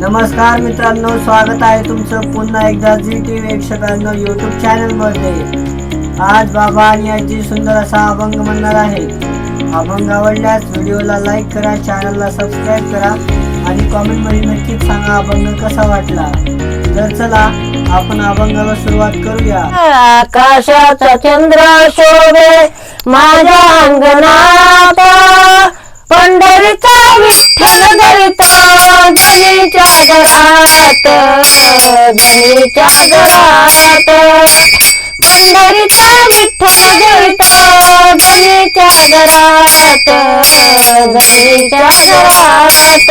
नमस्कार मित्रांनो, स्वागत आहे तुमचं पुन्हा एकदा जी टी प्रेक्षकांनो यूट्यूब चॅनल मध्ये। आज बाबा आणि आजी सुंदर असा अभंग म्हणणार आहे। अभंग आवडल्यास व्हिडिओला लाईक करा, चॅनलला सबस्क्राइब करा आणि कमेंट मध्ये नक्कीच सांगा अभंग कसा वाटला। तर चला आपण अभंगाला सुरुवात करूया। आकाशाचा चंद्र शोभे माझ्या अंगणात, पंढरीचा विठ्ठल धरितो धनीच्या घरात, धनीच्या घरात। पंढरीचा विठ्ठल धरितो धनीच्या घरात, धनीच्या घरात।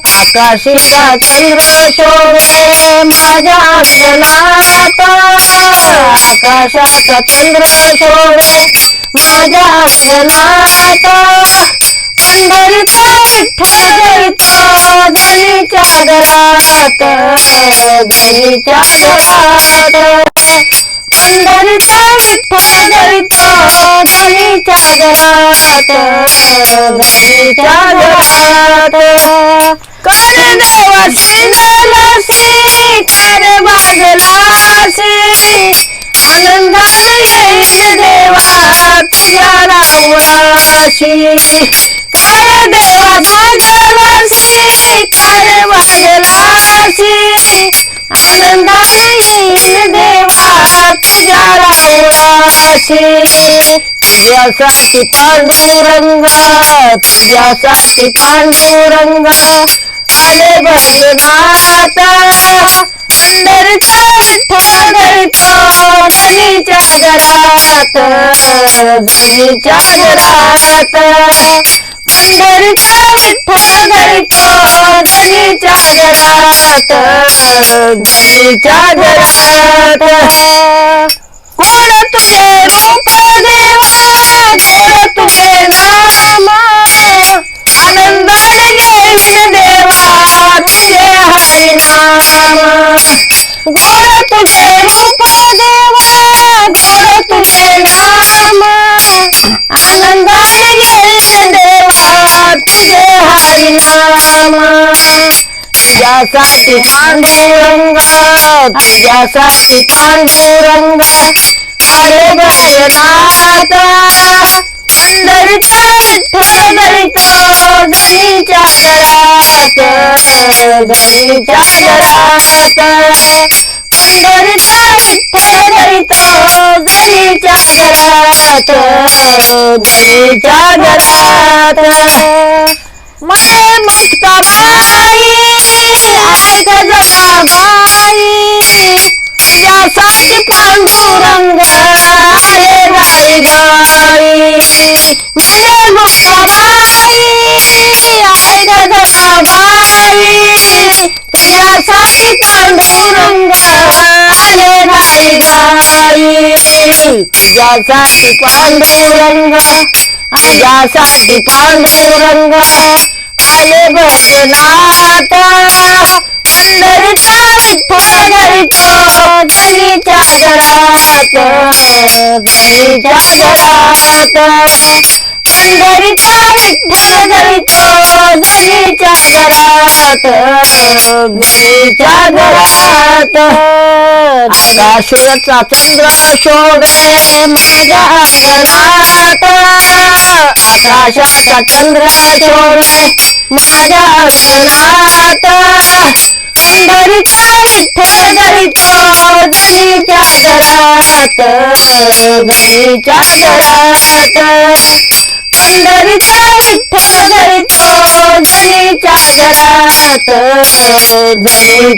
आकाशीचा चंद्र शोभे माझ्या अंगणात, आकाशाचा चंद्र शोभे माझ्या अंगणात, पंढरीचा विठ्ठल धरितो धनीच्या घरात, धनीच्या घरात। पंढरीचा विठ्ठल धरितो धनीच्या घरात, धनीच्या घरात। कर देवासी झालासी, कर वाजलासी, आनंदाने येईल देवा तुझ्या रावणाशी। कर देवा भागलासी, कर वाजलासी, आनंदाने येईल देवा तुझ्या रावणाशी। तुझ्यासाठी पांडुरंग, तुझ्यासाठी पांडुरंग आले भजनात, पंढरीचा विठ्ठल धरितो धनीच्या घरात, धनीच्या घरात। पंढरीचा विठ्ठल धरितो धनीच्या घरात, धनीच्या घरात। गोड तुझे रूप देवा, गोड तुझे नाम, आनंदाने घेईन देवा तुझे हरिनाम। गोड तुझे रूप देवा, गोड तुझे नाम, आनंदाने घेईन देवा तुझे हरिनाम। तुझ्यासाठी पांडुरंग, तुझ्यासाठी पांडुरंग आले भजनात, पंढरीचा विठ्ठल धरितो धनीच्या घरात, धनीच्या घरात। पंढरीचा विठ्ठल धरितो धनीच्या घरात, धनीच्या घरात। माय मुक्ताबाई ऐक जनाबाई, तुझ्यासाठी पांडुरंग आले गाई गाई। माय मुक्ताबाई ऐक जनाबाई, तुझ्यासाठी पांडुरंग आले गाई गाई। तुझ्यासाठी पांडुरंग, तुझ्यासाठी पांडुरंग आले भजनात, पंढरीचा विठ्ठल धरितो धनीच्या घरात, धनीच्या घरात। पंढरीचा विठ्ठल धरितो धनीच्या घरात, धनीच्या घरात। आकाशाचा चंद्र शोभे माझ्या अंगणात, आकाशाचा चंद्र शोभे माझ्या अंगणात, पंढरीचा विठ्ठल धरितो धनीच्या घरात, धनीच्या घरात। पंढरीचा विठ्ठल धरितो धनीच्या घरात, धनीच्या